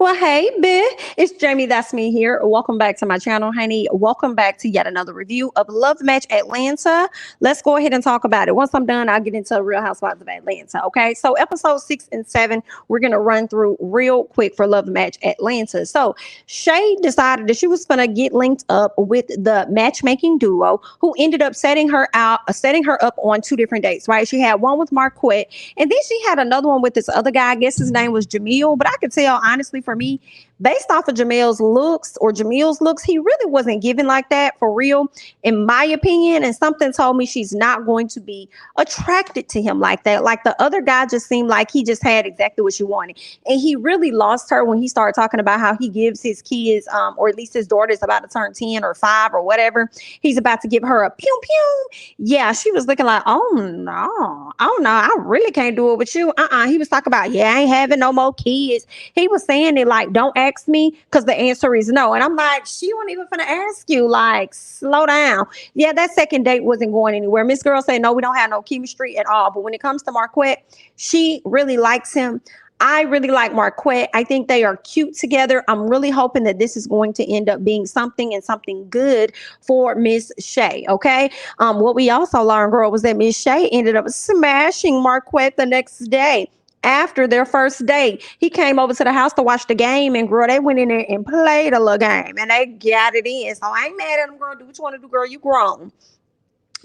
Well, hey, it's Jamie. That's me here. Welcome back to my channel, honey. Welcome back to yet another review of Love Match Atlanta. Let's go ahead and talk about it. Once I'm done, I'll get into Real Housewives of Atlanta. Okay, so episode 6 and 7, we're gonna run through real quick for Love Match Atlanta. So Shay decided that she was gonna get linked up with the matchmaking duo, who ended up setting her up on 2 different dates. Right? She had one with Marquette, and then she had another one with this other guy. I guess his name was Jamil, but I could tell honestly for me, based off of Jamil's looks, he really wasn't giving like that for real, in my opinion. And something told me she's not going to be attracted to him like that. Like the other guy just seemed like he just had exactly what she wanted. And he really lost her when he started talking about how he gives his kids, or at least his daughter is about to turn 10 or 5 or whatever. He's about to give her a pew pew. Yeah, she was looking like, oh no, I really can't do it with you. He was talking about, yeah, I ain't having no more kids. He was saying it like, don't ask me, because the answer is no. And I'm like, she wasn't even gonna ask you. Like, slow down. Yeah, that second date wasn't going anywhere. Miss Girl said, no, we don't have no chemistry at all. But when it comes to Marquette, she really likes him. I really like Marquette. I think they are cute together. I'm really hoping that this is going to end up being something, and something good for Miss Shay. Okay. What we also learned, girl, was that Miss Shay ended up smashing Marquette the next day. After their first date, he came over to the house to watch the game, and girl, they went in there and played a little game, and they got it in. So I ain't mad at them, girl. Do what you want to do, girl. You grown.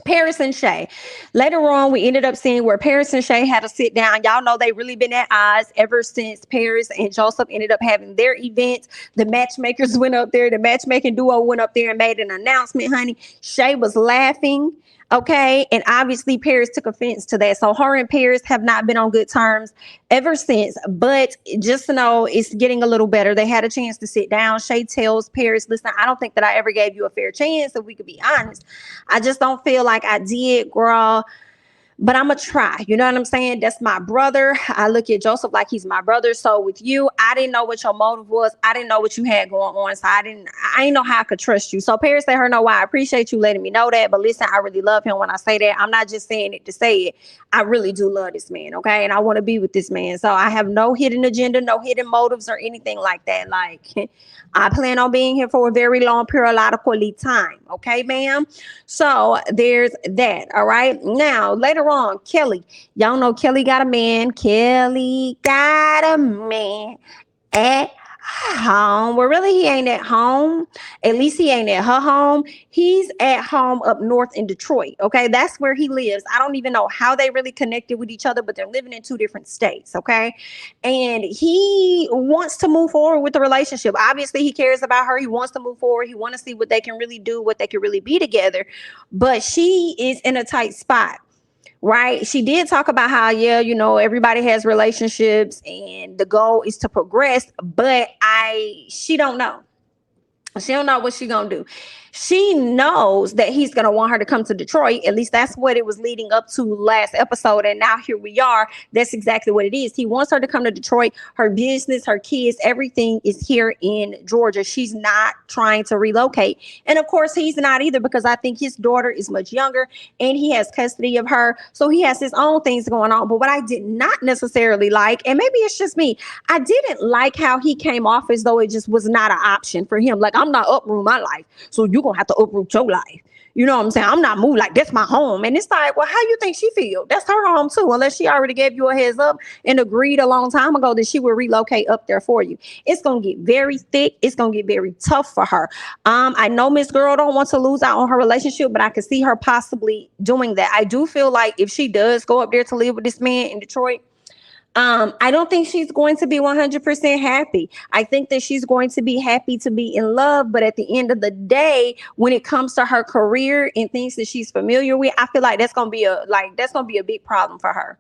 Paris and Shay. Later on, we ended up seeing where Paris and Shay had to sit down. Y'all know they really been at odds ever since Paris and Joseph ended up having their event. The matchmakers went up there. The matchmaking duo went up there and made an announcement, honey. Shay was laughing. Okay. And obviously Paris took offense to that. So her and Paris have not been on good terms ever since. But just to know, it's getting a little better. They had a chance to sit down. Shay tells Paris, listen, I don't think that I ever gave you a fair chance, if we could be honest. I just don't feel like I did, girl. But I'm gonna try. You know what I'm saying? That's my brother. I look at Joseph like he's my brother. So with you, I didn't know what your motive was. I didn't know what you had going on. So I didn't know how I could trust you. So Paris let her know why. I appreciate you letting me know that. But listen, I really love him. When I say that, I'm not just saying it to say it. I really do love this man. Okay. And I want to be with this man. So I have no hidden agenda, no hidden motives or anything like that. Like, I plan on being here for a very long periodical time. Okay, ma'am? So there's that. All right. Now, later on, Kelly. Y'all know Kelly got a man. Kelly got a man at home. Well, really, he ain't at home. At least he ain't at her home. He's at home up north in Detroit. Okay, that's where he lives. I don't even know how they really connected with each other, but they're living in 2 different states. Okay, and he wants to move forward with the relationship. Obviously, he cares about her. He wants to move forward. He wants to see what they can really do, what they can really be together. But she is in a tight spot. Right. She did talk about how, yeah, everybody has relationships and the goal is to progress, but she don't know. She don't know what she gonna do. She knows that he's gonna want her to come to Detroit. At least that's what it was leading up to last episode. And now here we are. That's exactly what it is. He wants her to come to Detroit. Her business, her kids, everything is here in Georgia. She's not trying to relocate. And of course, he's not either, because I think his daughter is much younger and he has custody of her. So he has his own things going on. But what I did not necessarily like, and maybe it's just me, I didn't like how he came off as though it just was not an option for him. Like, I'm not uproot my life, so you're gonna have to uproot your life. You know what I'm saying? I'm not moved. Like, that's my home. And it's like, well, how you think she feel? That's her home too, unless she already gave you a heads up and agreed a long time ago that she would relocate up there for you. It's gonna get very thick. It's gonna get very tough for her. I know Miss Girl don't want to lose out on her relationship, but I could see her possibly doing that. I do feel like if she does go up there to live with this man in Detroit, I don't think she's going to be 100% happy. I think that she's going to be happy to be in love. But at the end of the day, when it comes to her career and things that she's familiar with, I feel like that's going to be a big problem for her.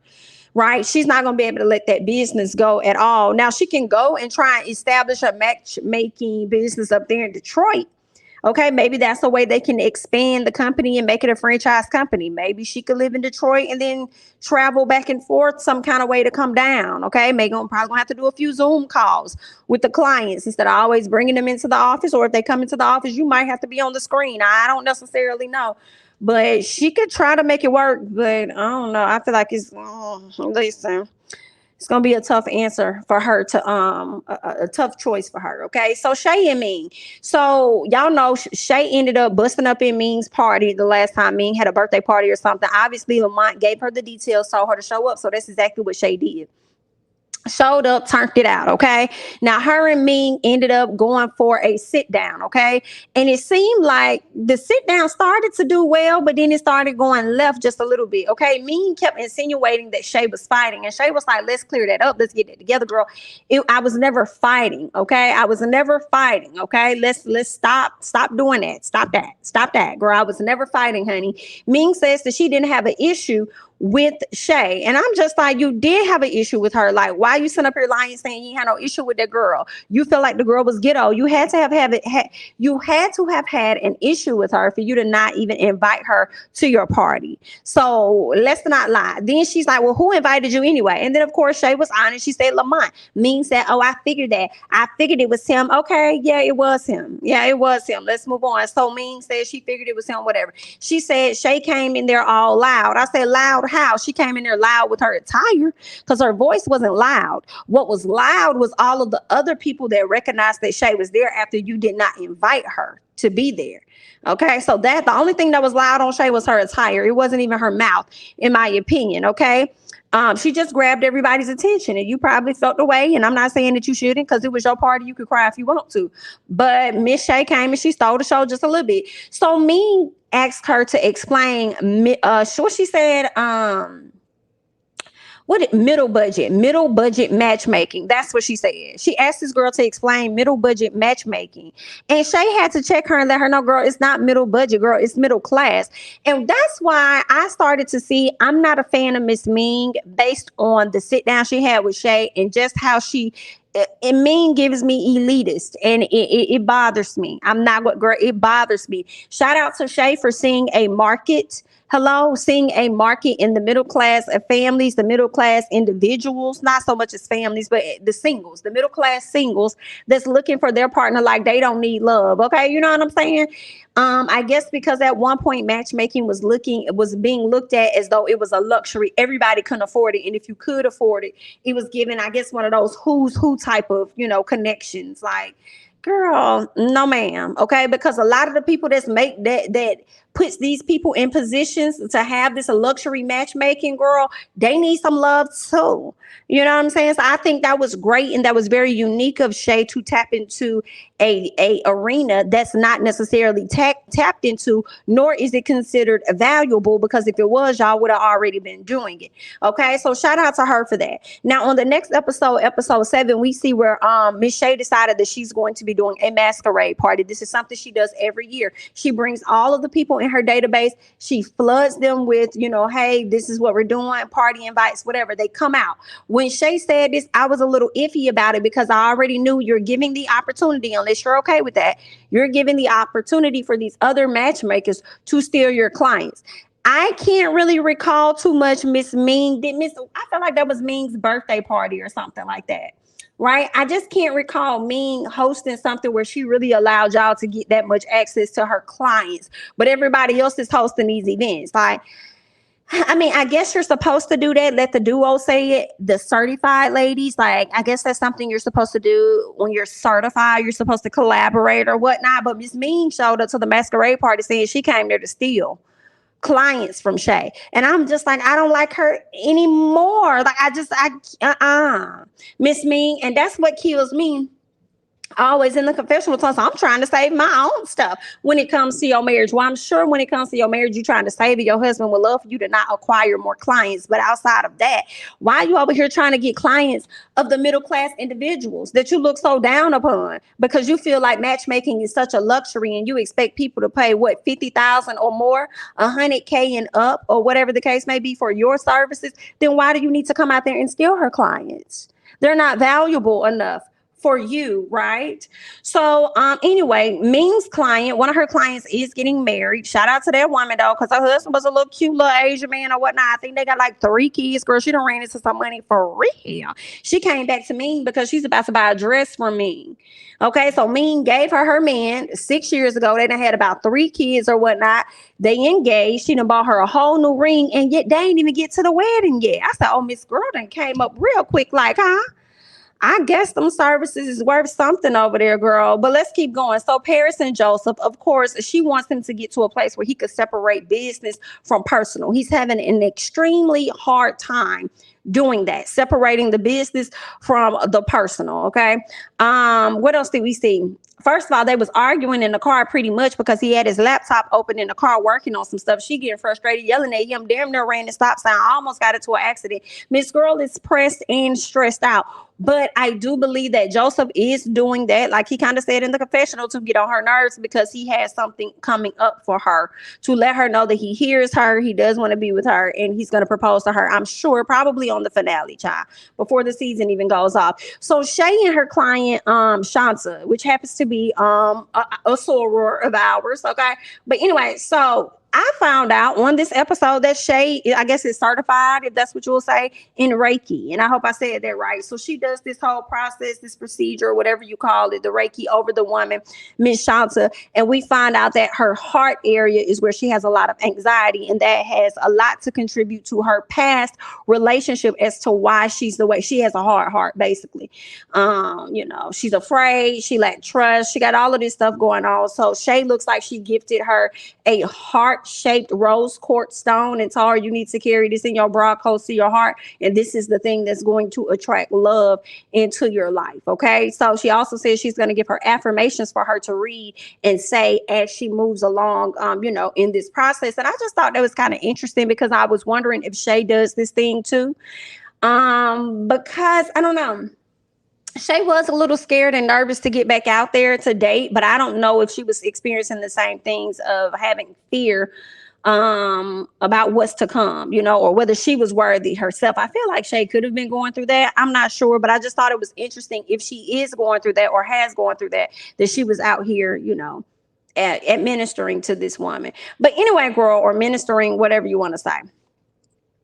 Right? She's not going to be able to let that business go at all. Now, she can go and try and establish a matchmaking business up there in Detroit. Okay, maybe that's the way they can expand the company and make it a franchise company. Maybe she could live in Detroit and then travel back and forth some kind of way to come down. Okay, probably gonna have to do a few Zoom calls with the clients instead of always bringing them into the office. Or if they come into the office, you might have to be on the screen. I don't necessarily know. But she could try to make it work. But I don't know. I feel like listen. It's gonna be a tough answer for her to a tough choice for her. Okay, so Shay and Ming. So y'all know Shay ended up busting up in Ming's party the last time Ming had a birthday party or something. Obviously, Lamont gave her the details, told her to show up. So that's exactly what Shay did. Showed up, turned it out. Okay, now her and Ming ended up going for a sit down. Okay, and it seemed like the sit down started to do well, but then it started going left just a little bit. Okay, Ming kept insinuating that Shay was fighting, and Shay was like, let's clear that up, let's get that together, girl. I was never fighting. Okay, I was never fighting. Okay, let's stop doing that. Stop that, girl. I was never fighting, honey. Ming says that she didn't have an issue with Shay, and I'm just like, you did have an issue with her. Like, why you sitting up here lying saying you had no issue with that girl? You feel like the girl was ghetto. You had to you had to have had an issue with her for you to not even invite her to your party. So let's not lie. Then she's like, well, who invited you anyway? And then of course Shay was honest. She said Lamont. Ming said, oh, I figured that. I figured it was him. Okay, yeah, it was him. Yeah, it was him. Let's move on. So Ming said she figured it was him, whatever. She said Shay came in there all loud. I said, loud how? She came in there loud with her attire because her voice wasn't loud. What was loud was all of the other people that recognized that Shay was there after you did not invite her to be there. Okay, so that the only thing that was loud on Shay was her attire. It wasn't even her mouth, in my opinion. Okay. She just grabbed everybody's attention, and you probably felt the way. And I'm not saying that you shouldn't, because it was your party. You could cry if you want to. But Miss Shay came and she stole the show just a little bit. So Ming asked her to explain what she said. Middle budget matchmaking. That's what she said. She asked this girl to explain middle budget matchmaking, and Shay had to check her and let her know, girl, it's not middle budget, girl, it's middle class. And that's why I started to see I'm not a fan of Miss Ming based on the sit down she had with Shay and just how it Ming gives me elitist, and it bothers me. I'm not what girl, it bothers me. Shout out to Shay for seeing a market. Seeing a market in the middle class of families, the middle class individuals, not so much as families, but the singles, the middle class singles that's looking for their partner like they don't need love. Okay, you know what I'm saying? I guess because at one point matchmaking was being looked at as though it was a luxury. Everybody couldn't afford it. And if you could afford it, it was given, I guess, one of those who's who type of, connections. Like, girl, no ma'am. Okay, because a lot of the people that puts these people in positions to have this luxury matchmaking, girl, they need some love too. You know what I'm saying? So I think that was great, and that was very unique of Shay to tap into a arena that's not necessarily tapped into, nor is it considered valuable, because if it was, y'all would have already been doing it. Okay, so shout out to her for that. Now on the next episode 7, we see where Miss Shay decided that she's going to be doing a masquerade party. This is something she does every year. She brings all of the people in her database. She floods them with, hey, this is what we're doing, party invites, whatever. They come out. When Shay said this, I was a little iffy about it, because I already knew you're giving the opportunity, unless you're okay with that, you're giving the opportunity for these other matchmakers to steal your clients. I can't really recall too much. Miss Ming I feel like that was Ming's birthday party or something like that. Right? I just can't recall Ming hosting something where she really allowed y'all to get that much access to her clients, but everybody else is hosting these events. Like, I mean, I guess you're supposed to do that. Let the duo say it. The certified ladies, like, I guess that's something you're supposed to do when you're certified. You're supposed to collaborate or whatnot. But Miss Ming showed up to the masquerade party saying she came there to steal clients from Shay. And I'm just like, I don't like her anymore. Like, Miss Ming. And that's what kills me. Always in the confessional talk. So I'm trying to save my own stuff when it comes to your marriage. Well, I'm sure when it comes to your marriage, you're trying to save it. Your husband would love for you to not acquire more clients. But outside of that, why are you over here trying to get clients of the middle class individuals that you look so down upon? Because you feel like matchmaking is such a luxury, and you expect people to pay what, $50,000 or more, $100K and up, or whatever the case may be for your services. Then why do you need to come out there and steal her clients? They're not valuable enough for you, right? So anyway, Ming's client, one of her clients, is getting married. Shout out to that woman though, because her husband was a little cute little Asian man or whatnot. I think they got like 3 kids. Girl, she done ran into some money for real. She came back to Ming because she's about to buy a dress from Ming. Okay, so Ming gave her man 6 years ago. They done had about 3 kids or whatnot. They engaged. She done bought her a whole new ring, and yet they ain't even get to the wedding yet. I said, oh, Miss Girl done came up real quick, like, huh? I guess them services is worth something over there, girl. But let's keep going. So Paris and Joseph, of course, she wants him to get to a place where he could separate business from personal. He's having an extremely hard time doing that, separating the business from the personal. Okay. What else did we see? First of all, they was arguing in the car pretty much because he had his laptop open in the car working on some stuff. She getting frustrated, yelling at him, damn near ran the stop sign, almost got into an accident. Miss Girl is pressed and stressed out. But I do believe that Joseph is doing that, like he kind of said in the confessional, to get on her nerves because he has something coming up for her, to let her know that he hears her, he does want to be with her, and he's going to propose to her, I'm sure, probably on the finale, child, before the season even goes off. So Shay and her client, Shanta, which happens to be a soror of ours, okay? But anyway, so I found out on this episode that Shay, I guess, is certified, if that's what you'll say, in Reiki. And I hope I said that right. So she does this whole process, this procedure, whatever you call it, the Reiki over the woman, Miss Shanta. And we find out that her heart area is where she has a lot of anxiety. And that has a lot to contribute to her past relationship as to why she's the way she has a hard heart, basically. She's afraid, she lacked trust, she got all of this stuff going on. So Shay looks like she gifted her a heart-shaped rose quartz stone and told her, you need to carry this in your bra close to your heart, and this is the thing that's going to attract love into your life. Okay, so she also says she's going to give her affirmations for her to read and say as she moves along, in this process. And I just thought that was kind of interesting because I was wondering if Shay does this thing too, because I don't know. Shay was a little scared and nervous to get back out there to date, but I don't know if she was experiencing the same things of having fear about what's to come, or whether she was worthy herself. I feel like Shay could have been going through that. I'm not sure, but I just thought it was interesting if she is going through that or has gone through that she was out here, administering to this woman. But anyway, girl, or ministering, whatever you want to say.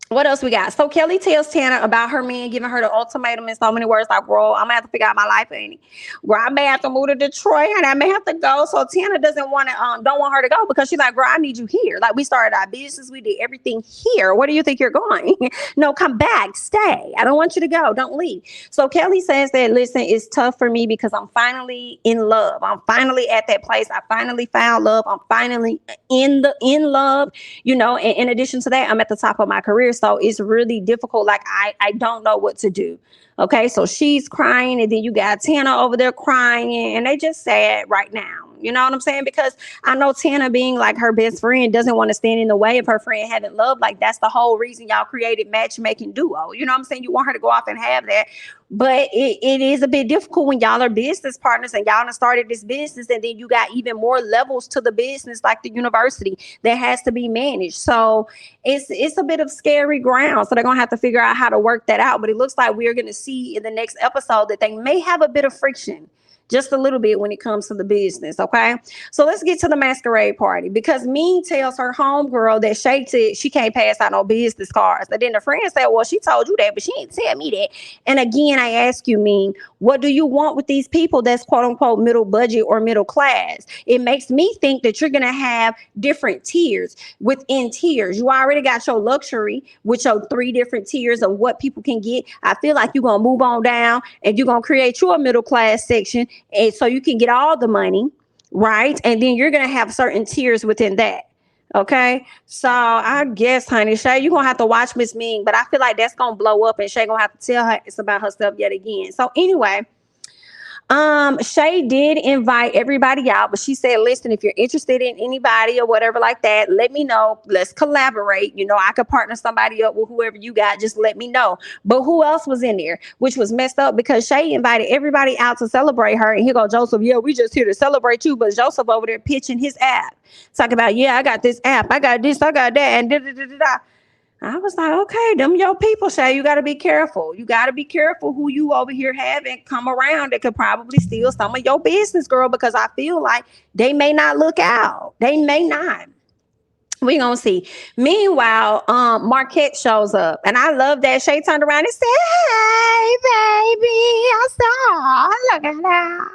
What else we got? So Kelly tells Tana about her man giving her the ultimatum in so many words, like, bro, I'm gonna have to figure out my life, ain't it? Where I may have to move to Detroit and I may have to go. So Tana don't want her to go because she's like, bro, I need you here. Like, we started our business, we did everything here. Where do you think you're going? No, come back, stay. I don't want you to go. Don't leave. So Kelly says that, listen, it's tough for me because I'm finally in love. I'm finally at that place. I finally found love. I'm finally in love, and in addition to that, I'm at the top of my career. So it's really difficult. Like, I don't know what to do. Okay, so she's crying, and then you got Tana over there crying, and they just sad right now. You know what I'm saying? Because I know Tana, being like her best friend, doesn't want to stand in the way of her friend having love. Like, that's the whole reason y'all created Matchmaking Duo. You know what I'm saying? You want her to go off and have that. But it is a bit difficult when y'all are business partners and y'all done started this business, and then you got even more levels to the business, like the university, that has to be managed. So it's a bit of scary ground. So they're going to have to figure out how to work that out. But it looks like we're going to see in the next episode that they may have a bit of friction, just a little bit, when it comes to the business. Okay, so let's get to the masquerade party, because Ming tells her homegirl that Shay said she can't pass out no business cards. And then the friend said, well, she told you that, but she didn't tell me that. And again, I ask you, Ming, what do you want with these people that's quote unquote middle budget or middle class? It makes me think that you're going to have different tiers within tiers. You already got your luxury with your 3 different tiers of what people can get. I feel like you're going to move on down and you're going to create your middle class section, and so you can get all the money, right? And then you're going to have certain tiers within that. Okay, so I guess, honey, Shay, you're going to have to watch Miss Ming, but I feel like that's going to blow up and Shay going to have to tell her it's about herself yet again. So anyway, Shay did invite everybody out, but she said, listen, if you're interested in anybody or whatever like that, let me know. Let's collaborate. I could partner somebody up with whoever you got. Just let me know. But who else was in there? Which was messed up, because Shay invited everybody out to celebrate her. And here go Joseph. Yeah, we just here to celebrate you. But Joseph over there pitching his app. Talking about, yeah, I got this app. I got this. I got that. And da-da-da-da-da. I was like, okay, them your people, Shay. You got to be careful. You got to be careful who you over here having come around that could probably steal some of your business, girl, because I feel like they may not look out. They may not. We gonna see. Meanwhile, Marquette shows up, and I love that Shay turned around and said, "Hey, baby, I saw. Look at that.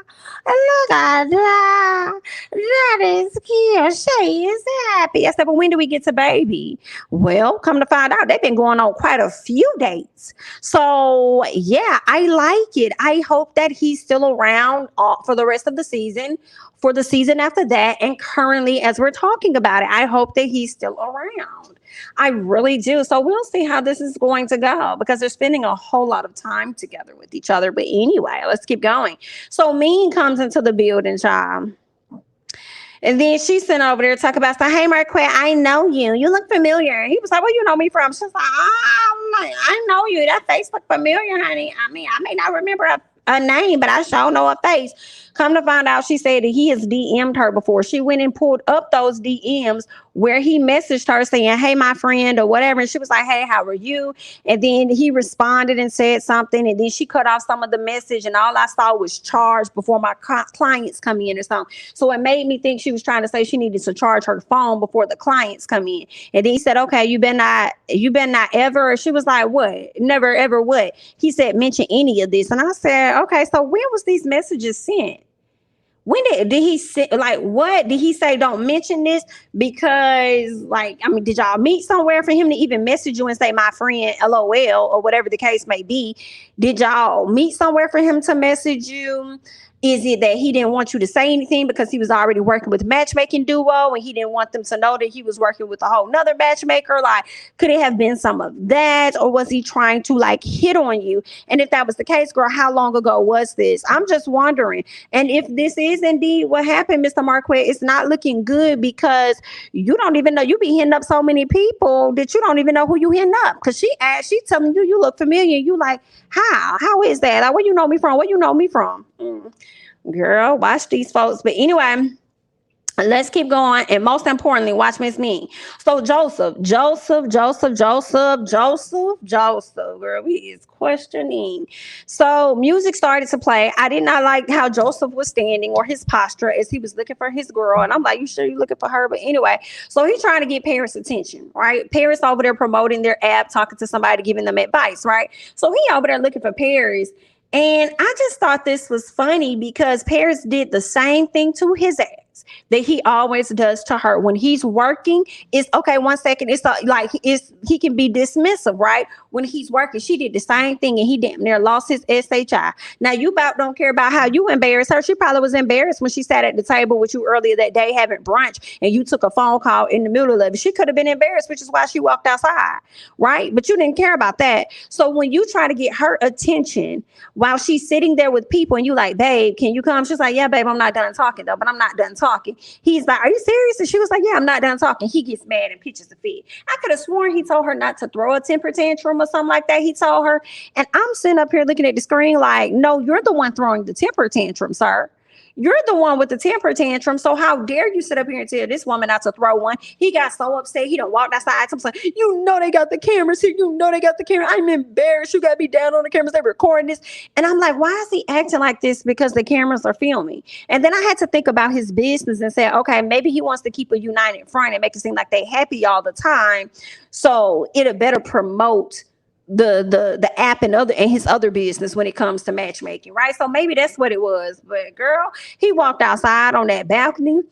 Look at that. That is cute. Shay is happy. I said, but when do we get to baby? Well, come to find out, they've been going on quite a few dates. So, yeah, I like it. I hope that he's still around for the rest of the season, for the season after that. And currently, as we're talking about it, I hope that he's still around. I really do. So we'll see how this is going to go because they're spending a whole lot of time together with each other. But anyway, let's keep going. So Ming comes into the building, child. And then she sent over there to talk about, so, hey, Marquette, I know you. You look familiar. He was like, where you know me from? She's like, I know you. That face look familiar, honey. I mean, I may not remember a name, but I sure know a face. Come to find out, she said that he has DM'd her before. She went and pulled up those DMs where he messaged her saying, hey, my friend, or whatever. And she was like, hey, how are you? And then he responded and said something. And then she cut off some of the message. And all I saw was charge before my clients come in or something. So it made me think she was trying to say she needed to charge her phone before the clients come in. And then he said, okay, you better not ever. She was like, what? Never, ever what? He said, mention any of this. And I said, okay, so when was these messages sent? When did he say, like, what did he say? Don't mention this because, like, I mean, did y'all meet somewhere for him to even message you and say, my friend, LOL, or whatever the case may be? Did y'all meet somewhere for him to message you? Is it that he didn't want you to say anything because he was already working with matchmaking duo and he didn't want them to know that he was working with a whole nother matchmaker? Like, could it have been some of that? Or was he trying to like hit on you? And if that was the case, girl, how long ago was this? I'm just wondering. And if this is indeed what happened, Mr. Marquette, it's not looking good because you don't even know. You be hitting up so many people that you don't even know who you hitting up. Because she telling you, you look familiar. You like, how? How is that? Like, where you know me from? Where you know me from? Girl, watch these folks. But anyway, let's keep going. And most importantly, watch Miss Ming. So Joseph, girl, we is questioning. So music started to play. I did not like how Joseph was standing or his posture as he was looking for his girl. And I'm like, you sure you're looking for her? But anyway, so he's trying to get Paris' attention, right? Paris over there promoting their app, talking to somebody, giving them advice, right? So he over there looking for Paris. And I just thought this was funny because Paris did the same thing to his ass that he always does to her. When he's working, it's okay, 1 second. It's like he can be dismissive, right? When he's working, she did the same thing and he damn near lost his SHI. Now you about don't care about how you embarrassed her. She probably was embarrassed when she sat at the table with you earlier that day having brunch and you took a phone call in the middle of it. She could have been embarrassed, which is why she walked outside, right? But you didn't care about that. So when you try to get her attention while she's sitting there with people and you like, babe, can you come? She's like, yeah, babe, I'm not done talking though, but I'm not done talking. He's like, are you serious? And she was like, yeah, I'm not done talking. He gets mad and pitches a fit. I could have sworn he told her not to throw a temper tantrum or something like that. He told her. And I'm sitting up here looking at the screen like, no, you're the one throwing the temper tantrum, sir. You're the one with the temper tantrum. So how dare you sit up here and tell this woman not to throw one? He got so upset. He done walked outside. I'm like, you know they got the cameras here. You know they got the camera. I'm embarrassed. You got me down on the cameras. They're recording this. And I'm like, why is he acting like this? Because the cameras are filming. And then I had to think about his business and say, okay, maybe he wants to keep a united front and make it seem like they happy all the time. So it'll better promote the app and his other business when it comes to matchmaking, right? So maybe that's what it was. But girl, he walked outside on that balcony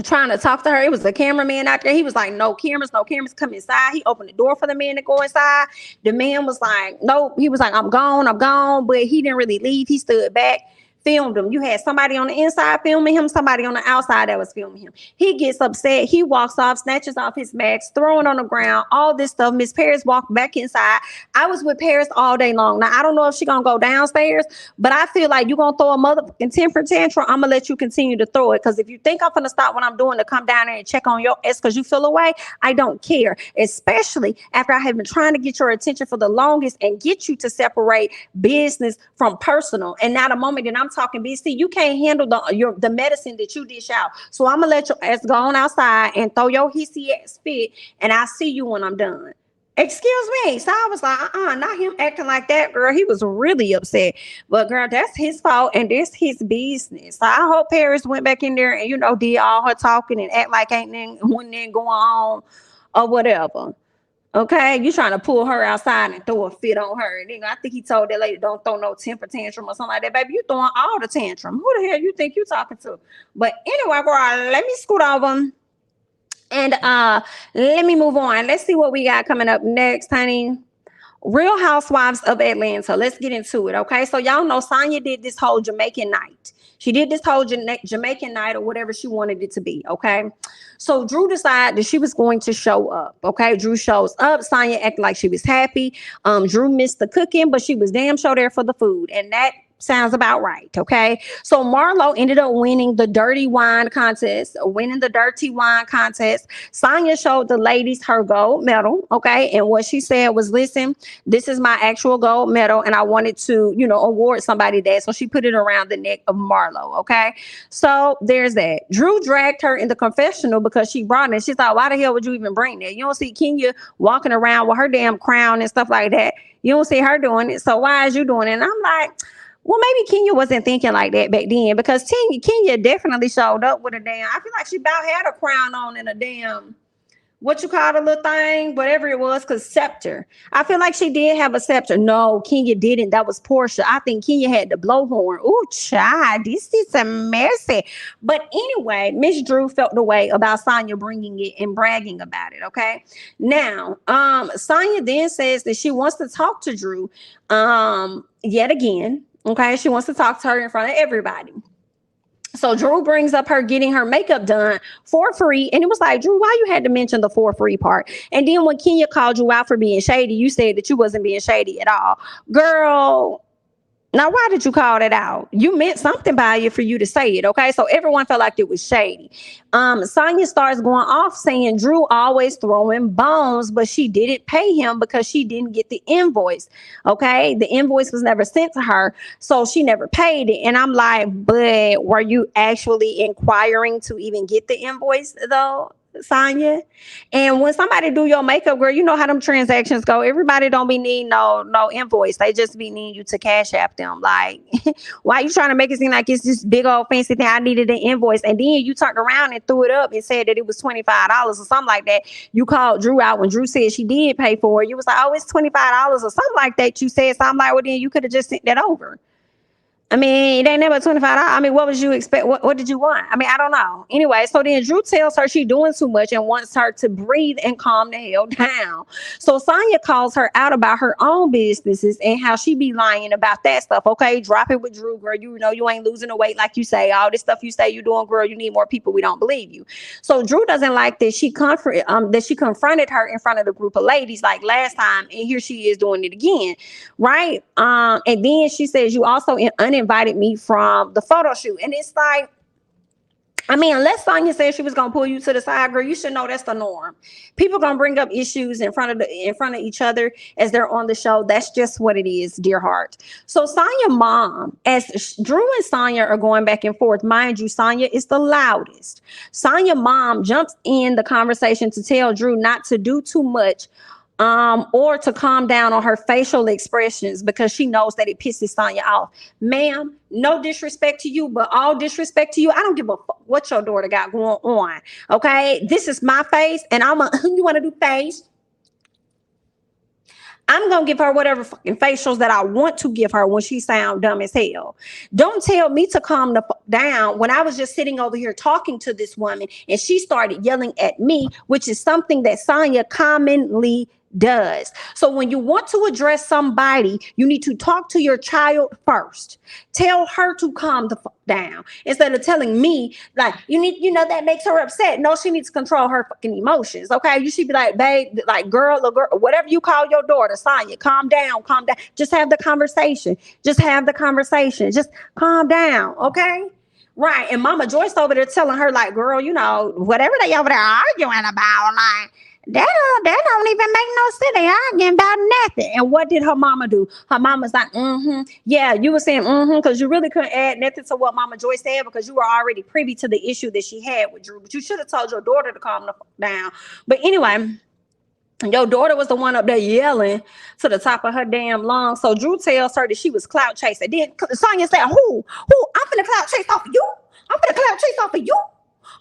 trying to talk to her. It was a cameraman out there. He was like, no cameras, come inside. He opened the door for the man to go inside. The man was like, nope. He was like, I'm gone. But he didn't really leave. He stood back, filmed him. You had somebody on the inside filming him, somebody on the outside that was filming him. He gets upset. He walks off, snatches off his mask, throwing on the ground, all this stuff. Miss Paris walked back inside. I was with Paris all day long. Now, I don't know if she's going to go downstairs, but I feel like you're going to throw a motherfucking temper tantrum. I'm going to let you continue to throw it. Because if you think I'm going to stop what I'm doing to come down there and check on your ass because you feel away, I don't care. Especially after I have been trying to get your attention for the longest and get you to separate business from personal. And now the moment that I'm talking BC, you can't handle the medicine that you dish out. So I'm gonna let your ass go on outside and throw your hissy ass fit, and I'll see you when I'm done. Excuse me. So I was like, not him acting like that, girl. He was really upset. But girl, that's his fault and this his business. So I hope Paris went back in there and did all her talking and act like ain't nothing going on or whatever. Okay, you trying to pull her outside and throw a fit on her. And then I think he told that lady, don't throw no temper tantrum or something like that. Baby, you throwing all the tantrum. Who the hell you think you talking to? But anyway, girl, let me scoot over and let me move on. Let's see what we got coming up next, honey. Real Housewives of Atlanta. Let's get into it, okay? So y'all know Sonya did this whole Jamaican night. She did this whole Jamaican night or whatever she wanted it to be, okay? So Drew decided that she was going to show up, okay? Drew shows up. Sonya acted like she was happy. Drew missed the cooking, but she was damn sure there for the food. And that sounds about right, okay? So Marlo ended up winning the dirty wine contest, Sonya showed the ladies her gold medal, okay? And what she said was, listen, this is my actual gold medal, and I wanted to, award somebody that. So she put it around the neck of Marlo, okay? So there's that. Drew dragged her in the confessional because she brought it. She thought, why the hell would you even bring that? You don't see Kenya walking around with her damn crown and stuff like that. You don't see her doing it. So why is you doing it? And I'm like, well, maybe Kenya wasn't thinking like that back then, because Kenya definitely showed up with a damn, I feel like she about had a crown on and a damn, what you call the little thing, whatever it was, because scepter. I feel like she did have a scepter. No, Kenya didn't. That was Portia. I think Kenya had the blowhorn. Ooh, child, this is a messy. But anyway, Miss Drew felt the way about Sonya bringing it and bragging about it, okay? Now, Sonya then says that she wants to talk to Drew yet again. Okay, she wants to talk to her in front of everybody. So Drew brings up her getting her makeup done for free. And it was like, Drew, why you had to mention the for free part? And then when Kenya called you out for being shady, you said that you wasn't being shady at all. Girl, now, why did you call that out? You meant something by it for you to say it, okay? So everyone felt like it was shady. Sonya starts going off saying Drew always throwing bones, but she didn't pay him because she didn't get the invoice, okay? The invoice was never sent to her, so she never paid it. And I'm like, but were you actually inquiring to even get the invoice, though, Sonya? And when somebody do your makeup, girl, you know how them transactions go. Everybody don't be needing no invoice. They just be needing you to cash app them. Like, why you trying to make it seem like it's this big old fancy thing? I needed an invoice. And then you turned around and threw it up and said that it was $25 or something like that. You called Drew out when Drew said she did pay for it. You was like, oh, it's $25 or something like that. You said something like, well, then you could have just sent that over. I mean, it ain't never $25. I mean, what was you expect? What did you want? I mean, I don't know. Anyway, so then Drew tells her she's doing too much and wants her to breathe and calm the hell down. So Sonya calls her out about her own businesses and how she be lying about that stuff. Okay, drop it with Drew, girl. You know you ain't losing the weight like you say. All this stuff you say you doing, girl. You need more people. We don't believe you. So Drew doesn't like that she confronted her in front of the group of ladies like last time, and here she is doing it again, right? And then she says you also uninvited me from the photo shoot. And it's like, I mean, unless Sonya said she was gonna pull you to the side, girl, you should know that's the norm. People gonna bring up issues in front of each other as they're on the show. That's just what it is, dear heart. So Sonya mom, as Drew and Sonya are going back and forth, mind you, Sonya is the loudest. Sonya mom jumps in the conversation to tell Drew not to do too much or to calm down on her facial expressions because she knows that it pisses Sonya off. Ma'am, no disrespect to you, but all disrespect to you. I don't give a fuck what your daughter got going on. Okay, this is my face, and you want to do face? I'm going to give her whatever fucking facials that I want to give her when she sound dumb as hell. Don't tell me to calm the fuck down when I was just sitting over here talking to this woman and she started yelling at me, which is something that Sonya commonly does. So when you want to address somebody, you need to talk to your child first. Tell her to calm the fuck down instead of telling me like that makes her upset. No, she needs to control her fucking emotions. Okay, you should be like, babe, like girl, whatever you call your daughter, Sonya, calm down. Just have the conversation. Just calm down. Okay. Right. And Mama Joyce over there telling her like, girl, whatever they over there arguing about, like, that don't even make no sense. They arguing about nothing. And what did her mama do? Her mama's like, yeah, you were saying because you really couldn't add nothing to what Mama Joyce said because you were already privy to the issue that she had with Drew. But you should have told your daughter to calm the fuck down. But anyway, your daughter was the one up there yelling to the top of her damn lungs. So Drew tells her that she was clout chasing. Then Sonya said, who? I'm finna clout chase off of you. I'm finna clout chase off of you.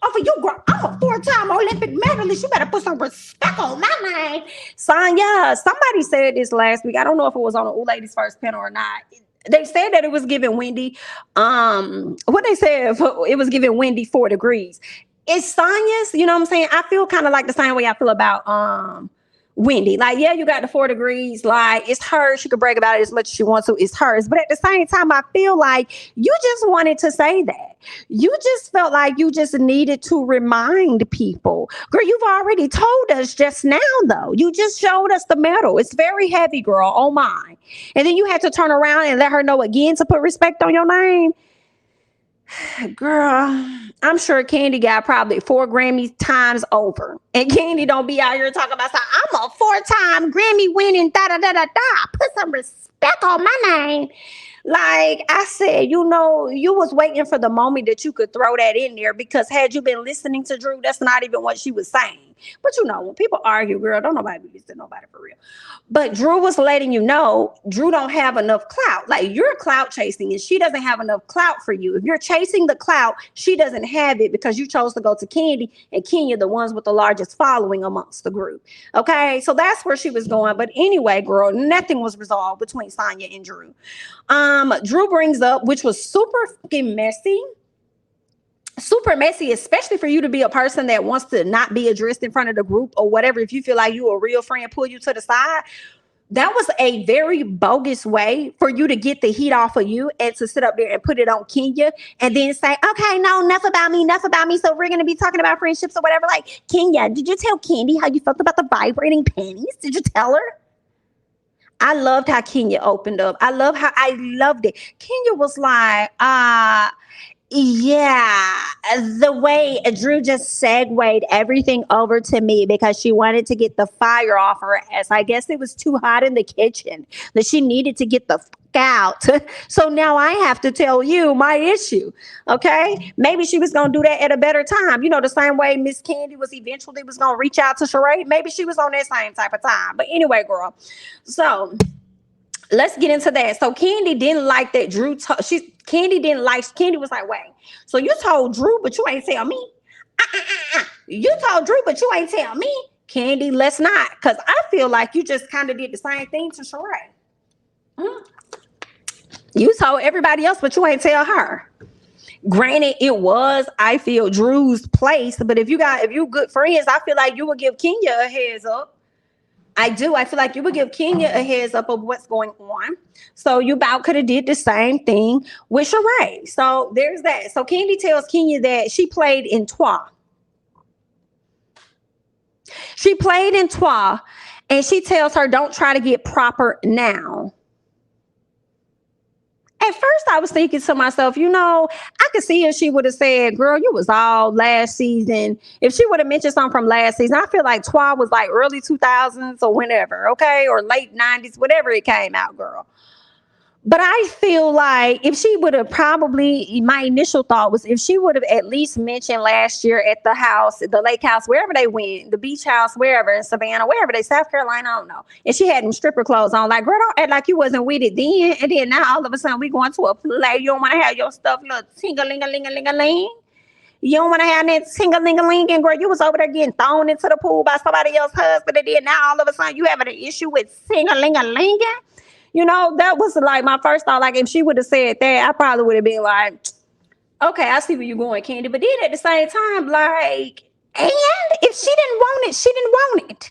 over you, girl. I'm a 4-time Olympic medalist. You better put some respect on my name. Sonya, somebody said this last week. I don't know if it was on the Old Ladies First panel or not. They said that it was giving Wendy, what they said, it was giving Wendy 4 degrees. It's Sonya's, you know what I'm saying? I feel kind of like the same way I feel about Wendy. Like, yeah, you got the 4 degrees. Like, it's hers. She could brag about it as much as she wants to. It's hers. But at the same time, I feel like you just wanted to say that. You just felt like you just needed to remind people. Girl, you've already told us just now, though. You just showed us the medal. It's very heavy, girl. Oh, my. And then you had to turn around and let her know again to put respect on your name. Girl, I'm sure Candy got probably 4 Grammys times over. And Candy don't be out here talking about, I'm a 4-time Grammy winning da-da-da-da-da. Put some respect on my name. Like I said, you know, you was waiting for the moment that you could throw that in there, because had you been listening to Drew, that's not even what she was saying. But you know, when people argue, girl, don't nobody be listening to nobody for real. But Drew was letting you know Drew don't have enough clout. Like, you're clout chasing and she doesn't have enough clout for you. If you're chasing the clout, she doesn't have it because you chose to go to Candy and Kenya, the ones with the largest following amongst the group. Okay, so that's where she was going. But anyway, girl, nothing was resolved between Sonya and Drew. Drew brings up, which was super fucking messy. Super messy, especially for you to be a person that wants to not be addressed in front of the group or whatever. If you feel like you a real friend, pull you to the side. That was a very bogus way for you to get the heat off of you and to sit up there and put it on Kenya and then say, okay, no, enough about me. So we're going to be talking about friendships or whatever. Like, Kenya, did you tell Candy how you felt about the vibrating panties? Did you tell her? I loved how Kenya opened up. I loved it. Kenya was like, yeah, the way Drew just segued everything over to me because she wanted to get the fire off her ass. I guess it was too hot in the kitchen that she needed to get the fuck out. So now I have to tell you my issue. Okay, maybe she was gonna do that at a better time. You know, the same way Miss Candy was eventually was gonna reach out to Sheree. Maybe she was on that same type of time. But anyway, girl. So let's get into that. So Candy didn't like that Drew. Candy was like, wait. So you told Drew, but you ain't tell me. You told Drew, but you ain't tell me. Candy, let's not, because I feel like you just kind of did the same thing to Sheree. You told everybody else, but you ain't tell her. Granted, it was, I feel, Drew's place, but if you good friends, I feel like you would give Kenya a heads up. I do. I feel like you would give Kenya a heads up of what's going on. So you about could have did the same thing with Sheree. So there's that. So Candy tells Kenya that she played in Trois. She played in Trois, and she tells her, don't try to get proper now. At first, I was thinking to myself, you know, I could see if she would have said, girl, you was all last season. If she would have mentioned something from last season, I feel like Trois was like early 2000s or whenever, okay? Or late 90s, whatever it came out, girl. But I feel like if she would have my initial thought was if she would have at least mentioned last year at the house, the lake house, wherever they went, the beach house, wherever in Savannah, wherever they, South Carolina, I don't know. And she had them stripper clothes on. Like, girl, don't act like you wasn't with it then. And then now all of a sudden we going to a play. You don't want to have your stuff little ting-a-ling-a-ling-a-ling-a-ling. You don't want to have that ting-a-ling-a-ling. And girl, you was over there getting thrown into the pool by somebody else's husband. And then now all of a sudden you having an issue with ting-a-ling-a-ling. You know, that was like my first thought. Like, if she would have said that, I probably would have been like, okay, I see where you're going, Candy. But then at the same time, like, and if she didn't want it, she didn't want it.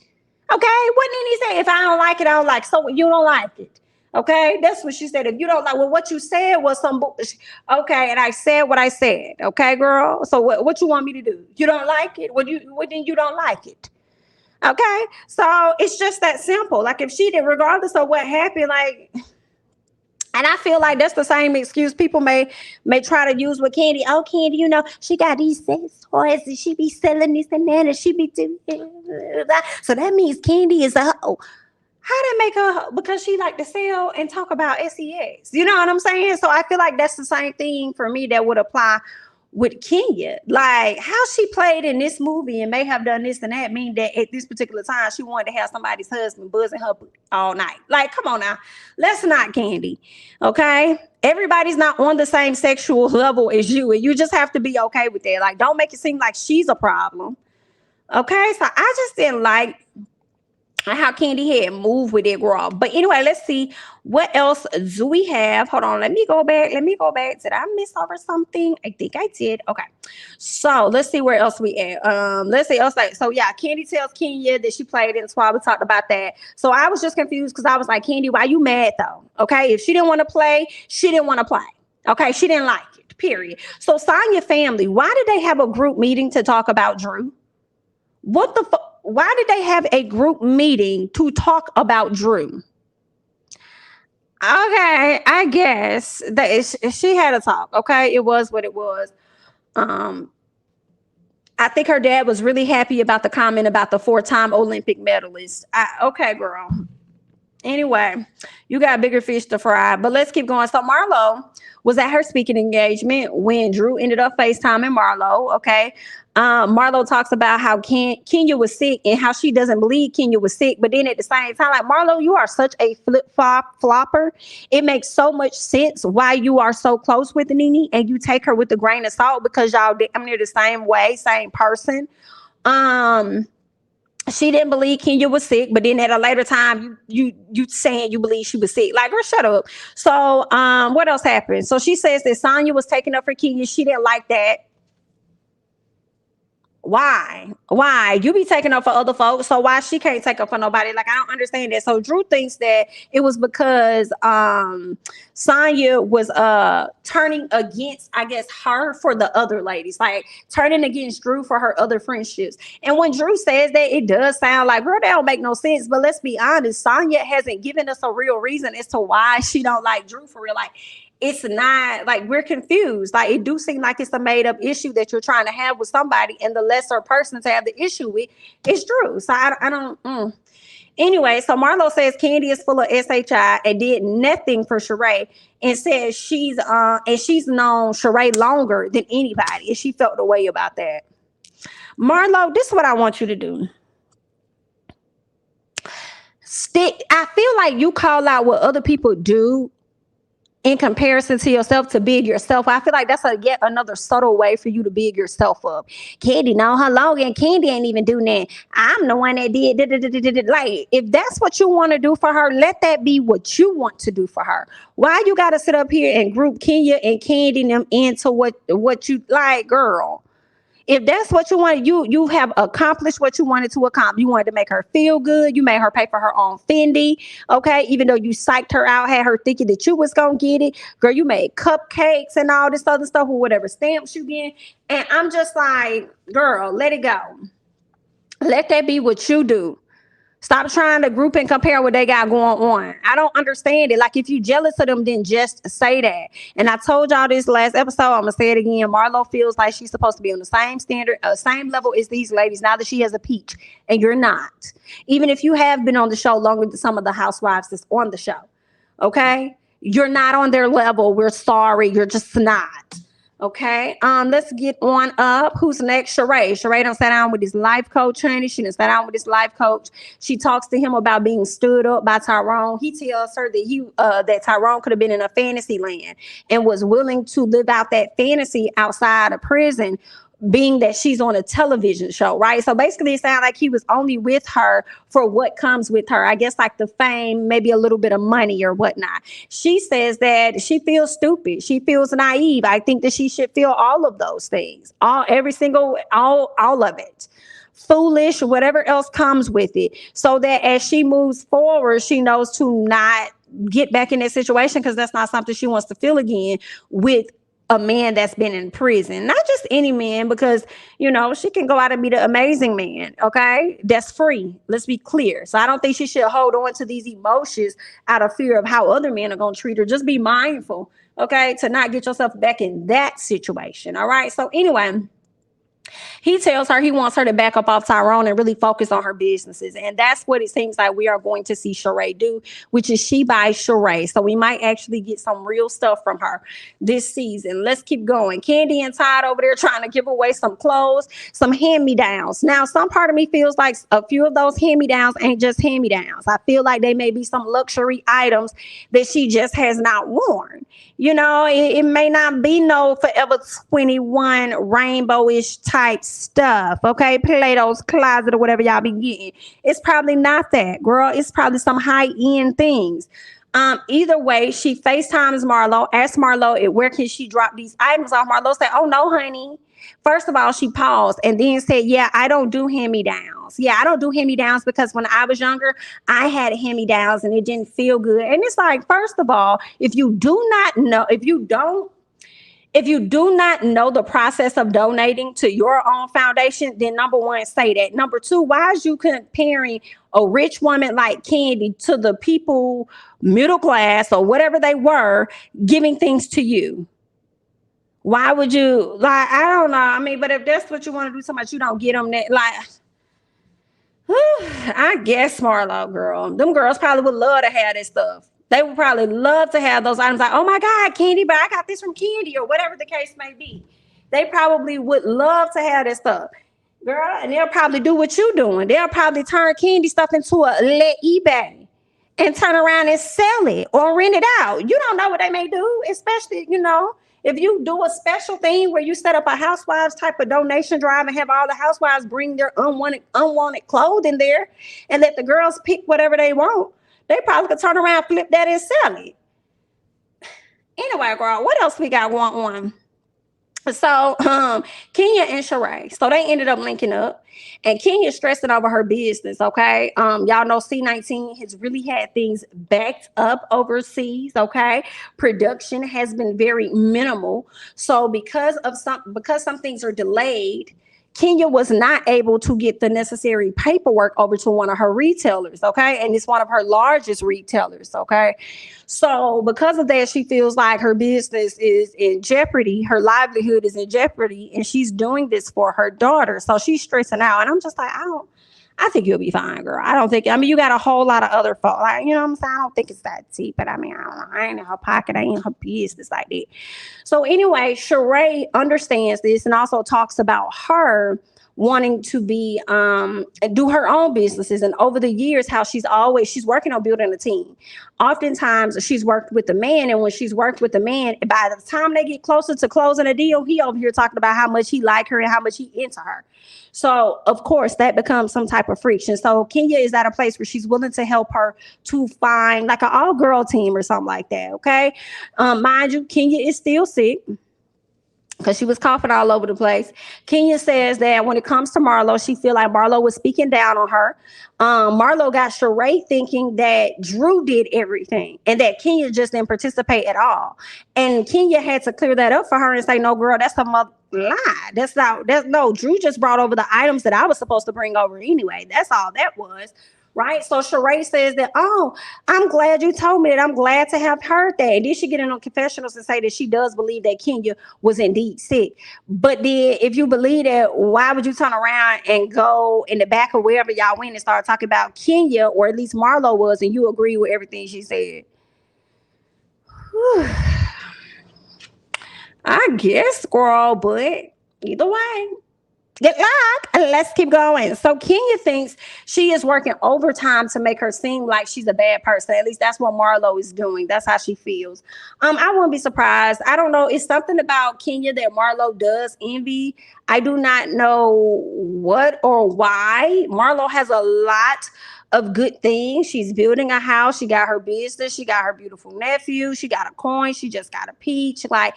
Okay? What did he say? If I don't like it, I don't like it. So you don't like it. Okay? That's what she said. If you don't like, well, what you said was some bullshit. Okay, and I said what I said. Okay, girl? So what you want me to do? You don't like it? What then you don't like it? Okay, so it's just that simple. Like, if she did, regardless of what happened, like, and I feel like that's the same excuse people may try to use with Candy. Oh, Candy, you know, she got these sex toys and she be selling this and that and she be doing that. So that means Candy is a hoe. How that make her? Because she like to sell and talk about sex. You know what I'm saying? So I feel like that's the same thing for me that would apply with Kenya. Like how she played in this movie and may have done this and that mean that at this particular time she wanted to have somebody's husband buzzing her all night. Like, come on now. Let's not, Candy. Okay? Everybody's not on the same sexual level as you, and you just have to be okay with that. Like, don't make it seem like she's a problem. Okay? So I just didn't like how Candy had moved with it, girl. But anyway, let's see what else do we have. Hold on, let me go back. Did I miss over something? I think I did. Okay, so let's see where else we at. Let's see else. Like, so yeah, Candy tells Kenya that she played in Swab. We talked about that. So I was just confused because I was like, Candy, why you mad though? Okay, if she didn't want to play, she didn't want to play. Okay, she didn't like it. Period. So Sonya family, why did they have a group meeting to talk about Drew? What the fuck? Why did they have a group meeting to talk about Drew? Okay, I guess that she had a talk. Okay, it was what it was. I think her dad was really happy about the comment about the 4-time Olympic medalist. Okay, girl. Anyway, you got bigger fish to fry, but let's keep going. So Marlo was at her speaking engagement when Drew ended up FaceTiming Marlo. Okay. Marlo talks about how Kenya was sick and how she doesn't believe Kenya was sick. But then at the same time, like, Marlo, you are such a flopper. It makes so much sense why you are so close with Nene and you take her with a grain of salt because y'all damn near the same way, same person. She didn't believe Kenya was sick, but then at a later time, you saying you believe she was sick. Like, girl, shut up. So, what else happened? So she says that Sonya was taking up for Kenya. She didn't like that. Why you be taking up for other folks, so why she can't take up for nobody? Like, I don't understand that. So Drew thinks that it was because Sonya was turning against, I guess, her for the other ladies, like turning against Drew for her other friendships. And when Drew says that, it does sound like, girl, that don't make no sense. But let's be honest, Sonya hasn't given us a real reason as to why she don't like Drew for real. Like, it's not like we're confused. Like, it do seem like it's a made up issue that you're trying to have with somebody, and the lesser person to have the issue with is Drew. So I don't. Anyway, so Marlo says Candy is full of SHI and did nothing for Sheree, and says she's known Sheree longer than anybody, and she felt the way about that. Marlo, this is what I want you to do. I feel like you call out what other people do in comparison to yourself to big yourself. I feel like that's yet another subtle way for you to big yourself up. Candy know her long, and Candy ain't even doing that. I'm the one that did. Like, if that's what you want to do for her, let that be what you want to do for her. Why you got to sit up here and group Kenya and Candy them into what you like, girl? If that's what you wanted, you have accomplished what you wanted to accomplish. You wanted to make her feel good. You made her pay for her own Fendi. Okay. Even though you psyched her out, had her thinking that you was going to get it. Girl, you made cupcakes and all this other stuff or whatever stamps you get. And I'm just like, girl, let it go. Let that be what you do. Stop trying to group and compare what they got going on. I don't understand it. Like, if you jealous of them, then just say that. And I told y'all this last episode, I'm going to say it again. Marlo feels like she's supposed to be on the same standard, same level as these ladies now that she has a peach. And you're not. Even if you have been on the show longer than some of the housewives that's on the show. Okay? You're not on their level. We're sorry. You're just not. Okay, let's get on up. Who's next? Sheree. Sheree done sat down with his life coach, honey. She done sat down with his life coach. She talks to him about being stood up by Tyrone. He tells her that that Tyrone could have been in a fantasy land and was willing to live out that fantasy outside of prison, being that she's on a television show, right? So basically it sounds like he was only with her for what comes with her. I guess like the fame, maybe a little bit of money or whatnot. She says that she feels stupid. She feels naive. I think that she should feel all of those things, all of it. Foolish, whatever else comes with it. So that as she moves forward, she knows to not get back in that situation, because that's not something she wants to feel again with a man that's been in prison. Not just any man, because, she can go out and be the amazing man, okay? That's free. Let's be clear. So I don't think she should hold on to these emotions out of fear of how other men are going to treat her. Just be mindful, okay, to not get yourself back in that situation, all right? So anyway, He tells her he wants her to back up off Tyrone and really focus on her businesses. And that's what it seems like we are going to see Sheree do, which is she buys Sheree. So we might actually get some real stuff from her this season. Let's keep going. Candy and Todd over there trying to give away some clothes, some hand-me-downs. Now, some part of me feels like a few of those hand-me-downs ain't just hand-me-downs. I feel like they may be some luxury items that she just has not worn. You know, it may not be no Forever 21 rainbowish type stuff, okay? Plato's Closet or whatever y'all be getting. It's probably not that, girl. It's probably some high-end things. Either way, she FaceTimes Marlo, asks Marlo where can she drop these items off. Marlo said, oh, no, honey. First of all, she paused and then said, yeah, I don't do hand-me-downs. Yeah, I don't do hand-me-downs because when I was younger, I had hand-me-downs and it didn't feel good. And it's like, first of all, if you do not know the process of donating to your own foundation, then number one, say that. Number two, why is you comparing a rich woman like Candy to the people, middle class or whatever they were, giving things to you? Why would you, like, I don't know. I mean, but if that's what you want to do so much, you don't get them that, like, I guess Marlo, girl. Them girls probably would love to have this stuff. They would probably love to have those items like, oh my God, Candy, but I got this from Candy or whatever the case may be. They probably would love to have this stuff. Girl, and they'll probably do what you're doing. They'll probably turn Candy stuff into a let eBay and turn around and sell it or rent it out. You don't know what they may do, especially, you know, if you do a special thing where you set up a Housewives type of donation drive and have all the housewives bring their unwanted clothing there and let the girls pick whatever they want, they probably could turn around, flip that, and sell it. Anyway, girl, what else we got going on? So Kenya and Sheree, so they ended up linking up, and Kenya's stressing over her business. Okay, y'all know C19 has really had things backed up overseas. Okay, production has been very minimal. So because some things are delayed, Kenya was not able to get the necessary paperwork over to one of her retailers, okay? And it's one of her largest retailers, okay? So because of that, she feels like her business is in jeopardy. Her livelihood is in jeopardy, and she's doing this for her daughter. So she's stressing out. And I'm just like, I think you'll be fine, girl. I mean, you got a whole lot of other folks. Like, you know what I'm saying? I don't think it's that deep, but I mean, I don't know. I ain't in her pocket. I ain't in her business like that. So anyway, Sheree understands this and also talks about her wanting to be do her own businesses, and over the years how she's working on building a team. Oftentimes she's worked with the man, and when she's worked with the man, by the time they get closer to closing a deal, he over here talking about how much he like her and how much he into her. So of course that becomes some type of friction. So Kenya is at a place where she's willing to help her to find like an all-girl team or something like that. Okay, mind you, Kenya is still sick because she was coughing all over the place. Kenya says that when it comes to Marlo, she feel like Marlo was speaking down on her. Marlo got Sheree thinking that Drew did everything and that Kenya just didn't participate at all. And Kenya had to clear that up for her and say, no, girl, that's a lie. No, Drew just brought over the items that I was supposed to bring over anyway. That's all that was. Right. So Sheree says that, oh, I'm glad you told me that. I'm glad to have heard that. And then she get in on confessionals and say that she does believe that Kenya was indeed sick. But then if you believe that, why would you turn around and go in the back of wherever y'all went and start talking about Kenya, or at least Marlo was, and you agree with everything she said? I guess, girl, but either way. Good luck. Let's keep going. So Kenya thinks she is working overtime to make her seem like she's a bad person. At least that's what Marlo is doing. That's how she feels. I wouldn't be surprised. I don't know. It's something about Kenya that Marlo does envy. I do not know what or why. Marlo has a lot of good things. She's building a house. She got her business. She got her beautiful nephew. She got a coin. She just got a peach. Like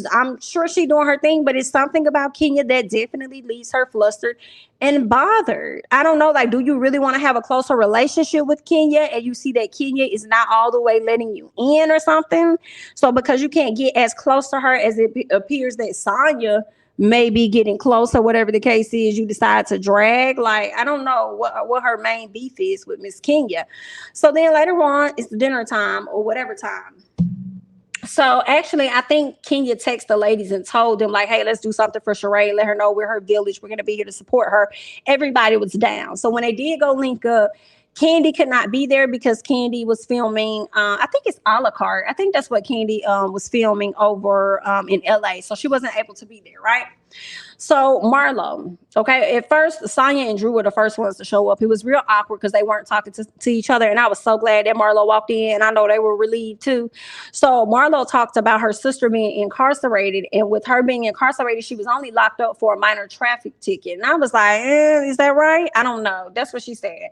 I'm sure she's doing her thing, but it's something about Kenya that definitely leaves her flustered and bothered. I don't know. Like, do you really want to have a closer relationship with Kenya and you see that Kenya is not all the way letting you in or something? So because you can't get as close to her as it appears that Sonya maybe getting close or whatever the case is, you decide to drag. Like, I don't know what her main beef is with Miss Kenya. So then later on, it's dinner time or whatever time. So actually, I think Kenya texted the ladies and told them like, "Hey, let's do something for Sheree. Let her know we're her village. We're gonna be here to support her." Everybody was down. So when they did go link up, Candy could not be there because Candy was filming. I think it's a la carte. I think that's what Candy was filming over in LA. So she wasn't able to be there, right? So Marlo, okay, at first Sonya and Drew were the first ones to show up. It was real awkward because they weren't talking to each other, and I was so glad that Marlo walked in. I know they were relieved too. So Marlo talked about her sister being incarcerated, and with her being incarcerated, she was only locked up for a minor traffic ticket. And I was like, is that right? I don't know. That's what she said.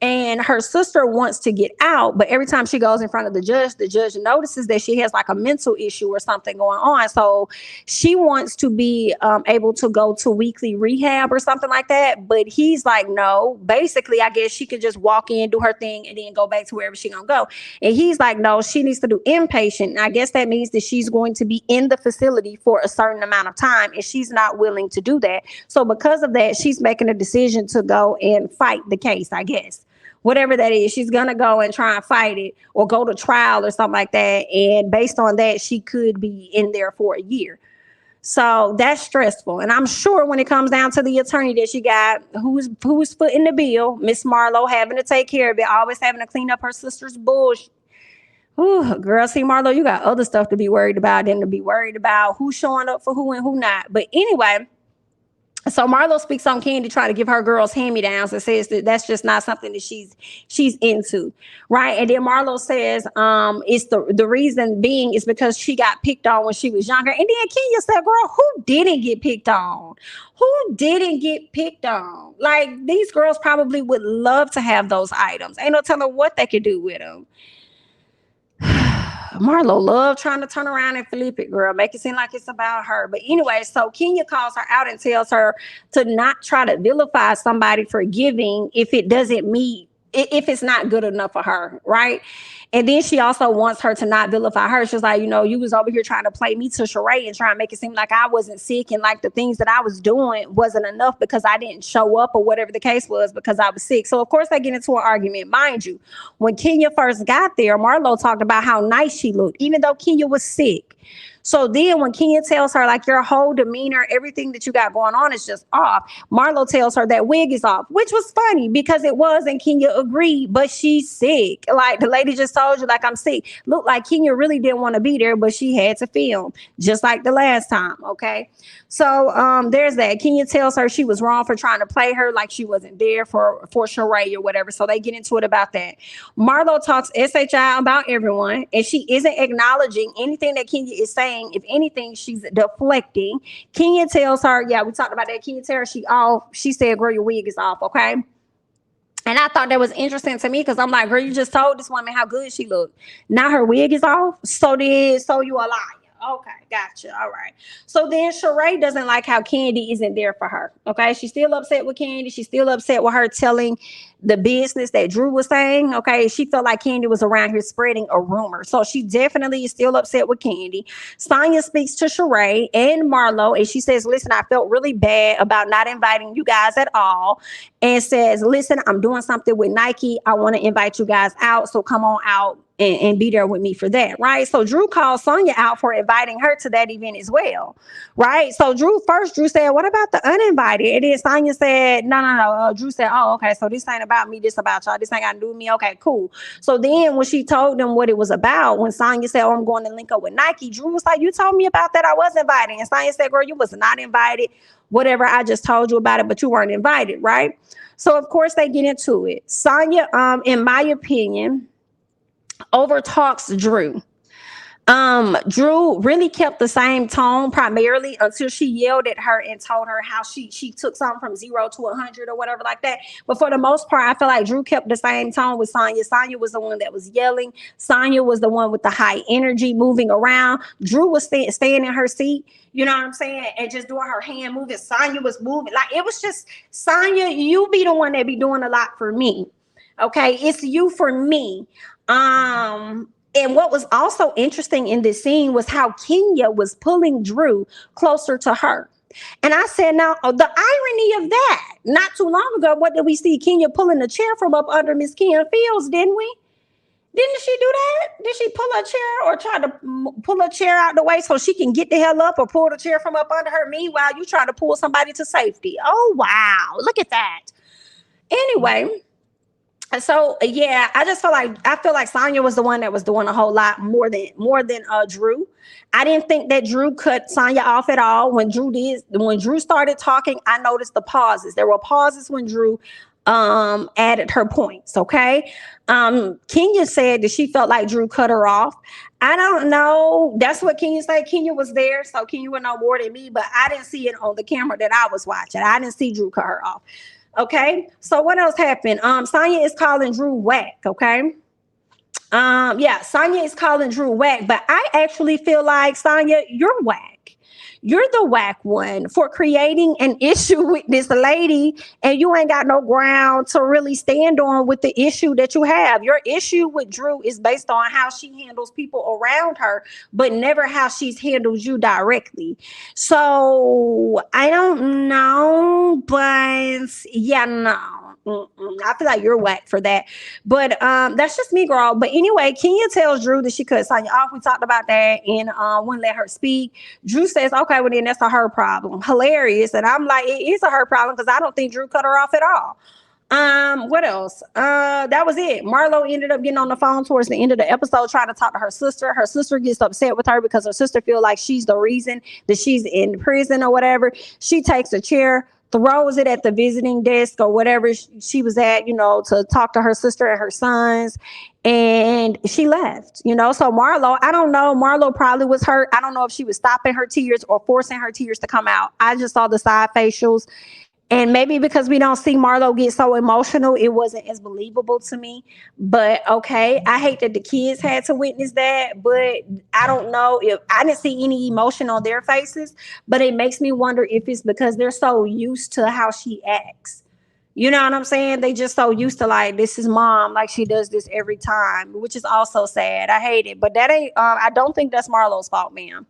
And her sister wants to get out, but every time she goes in front of the judge notices that she has like a mental issue or something going on. So she wants to be able to go to weekly rehab or something like that. But he's like, no. Basically, I guess she could just walk in, do her thing, and then go back to wherever she gonna go. And he's like, no, she needs to do inpatient. And I guess that means that she's going to be in the facility for a certain amount of time, and she's not willing to do that. So because of that, she's making a decision to go and fight the case, I guess. Whatever that is, she's gonna go and try and fight it or go to trial or something like that. And based on that, she could be in there for a year. So that's stressful. And I'm sure when it comes down to the attorney that she got, who's footing the bill, Miss Marlo having to take care of it, always having to clean up her sister's bullshit. Ooh, girl, see, Marlo, you got other stuff to be worried about than to be worried about who's showing up for who and who not. But anyway, so Marlo speaks on Candy trying to give her girls hand-me-downs and says that that's just not something that she's into, right? And then Marlo says it's the reason being is because she got picked on when she was younger. And then Kenya said, girl, who didn't get picked on? Who didn't get picked on? Like, these girls probably would love to have those items. Ain't no telling what they could do with them. Marlo loved trying to turn around and flip it, girl, make it seem like it's about her. But anyway, so Kenya calls her out and tells her to not try to vilify somebody for giving if it doesn't meet, if it's not good enough for her, right? And then she also wants her to not vilify her. She's like, you was over here trying to play me to Sheree and trying to make it seem like I wasn't sick and like the things that I was doing wasn't enough because I didn't show up or whatever the case was because I was sick. So of course they get into an argument. Mind you, when Kenya first got there, Marlo talked about how nice she looked, even though Kenya was sick. So then when Kenya tells her like your whole demeanor, everything that you got going on is just off, Marlo tells her that wig is off, which was funny because it was, and Kenya agreed, but she's sick. Like the lady just told you, like, I'm sick. Looked like Kenya really didn't want to be there, but she had to film just like the last time. Okay. So there's that. Kenya tells her she was wrong for trying to play her like she wasn't there for Sheree or whatever. So they get into it about that. Marlo talks SHI about everyone, and she isn't acknowledging anything that Kenya is saying. If anything, she's deflecting. Kenya tells her, yeah, we talked about that. Kenya tells her she said, girl, your wig is off, okay? And I thought that was interesting to me because I'm like, girl, you just told this woman how good she looked. Now her wig is off. So you a liar. Okay, gotcha. All right. So then Sheree doesn't like how Candy isn't there for her. Okay. She's still upset with Candy. She's still upset with her telling the business that Drew was saying. Okay. She felt like Candy was around here spreading a rumor. So she definitely is still upset with Candy. Sonya speaks to Sheree and Marlo, and she says, listen, I felt really bad about not inviting you guys at all. And says, listen, I'm doing something with Nike. I want to invite you guys out. So come on out and be there with me for that, right? So Drew called Sonya out for inviting her to that event as well, right? So Drew said, what about the uninvited? And then Sonya said, no. Drew said, oh, okay, so this ain't about me, this about y'all. This ain't got to do with me. Okay, cool. So then when she told them what it was about, when Sonya said, oh, I'm going to link up with Nike, Drew was like, you told me about that. I was invited. And Sonya said, girl, you was not invited. Whatever, I just told you about it, but you weren't invited, right? So of course they get into it. Sonya, in my opinion, overtalks Drew. Drew really kept the same tone primarily until she yelled at her and told her how she took something from 0 to 100 or whatever like that. But for the most part, I feel like Drew kept the same tone with Sonya. Sonya was the one that was yelling. Sonya was the one with the high energy moving around. Drew was staying in her seat. You know what I'm saying? And just doing her hand moving. Sonya was moving. Like, it was just, Sonya, you be the one that be doing a lot for me. Okay? It's you for me. And what was also interesting in this scene was how Kenya was pulling Drew closer to her. And I said, now, the irony of that, not too long ago, what did we see? Kenya pulling the chair from up under Miss Kim Fields, didn't we? Didn't she do that? Did she pull a chair or try to pull a chair out the way so she can get the hell up, or pull the chair from up under her? Meanwhile, you trying to pull somebody to safety. Oh wow, look at that. Anyway, so yeah, I feel like Sonya was the one that was doing a whole lot more than Drew. I didn't think that Drew cut Sonya off at all. When Drew started talking, I noticed the pauses. There were pauses when Drew added her points. Okay. Kenya said that she felt like Drew cut her off. I don't know. That's what Kenya said. Kenya was there, so Kenya would know more than me, but I didn't see it on the camera that I was watching. I didn't see Drew cut her off. Okay, so what else happened? Sonya is calling Drew whack. Okay. Yeah, Sonya is calling Drew whack, but I actually feel like, Sonya, you're whack. You're the whack one for creating an issue with this lady, and you ain't got no ground to really stand on with the issue that you have. Your issue with Drew is based on how she handles people around her, but never how she's handled you directly. So I don't know, but yeah, no. I feel like you're whack for that. But that's just me, girl. But anyway, Kenya tells Drew that she cut Sonya off. We talked about that and wouldn't let her speak. Drew says, okay, well then that's a her problem. Hilarious. And I'm like, it is a her problem because I don't think Drew cut her off at all. What else? That was it. Marlo ended up getting on the phone towards the end of the episode trying to talk to her sister. Her sister gets upset with her because her sister feels like she's the reason that she's in prison or whatever. She takes a chair, throws it at the visiting desk or whatever she was at, to talk to her sister and her sons. And she left, So Marlo, I don't know. Marlo probably was hurt. I don't know if she was stopping her tears or forcing her tears to come out. I just saw the side facials. And maybe because we don't see Marlo get so emotional, it wasn't as believable to me. But okay, I hate that the kids had to witness that. But I don't know if I didn't see any emotion on their faces. But it makes me wonder if it's because they're so used to how she acts. You know what I'm saying? They just so used to like, this is mom, like she does this every time, which is also sad. I hate it. But that ain't, I don't think that's Marlo's fault, ma'am.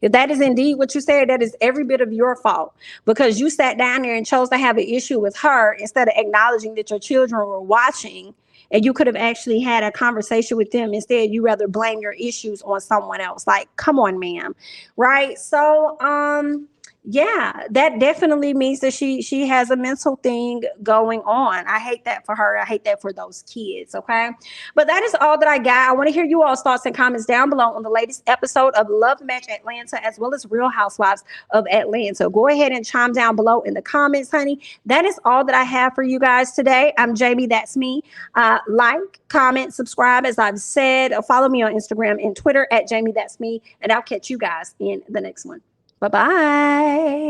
If that is indeed what you said, that is every bit of your fault because you sat down there and chose to have an issue with her instead of acknowledging that your children were watching and you could have actually had a conversation with them. Instead, you rather blame your issues on someone else. Like, come on, ma'am. Right? So, yeah, that definitely means that she has a mental thing going on. I hate that for her. I hate that for those kids. Okay. But that is all that I got. I want to hear you all's thoughts and comments down below on the latest episode of Love Match Atlanta, as well as Real Housewives of Atlanta. Go ahead and chime down below in the comments, honey. That is all that I have for you guys today. I'm Jamie. That's me. Like, comment, subscribe, as I've said. Follow me on Instagram and Twitter at Jamie. That's me. And I'll catch you guys in the next one. Bye-bye.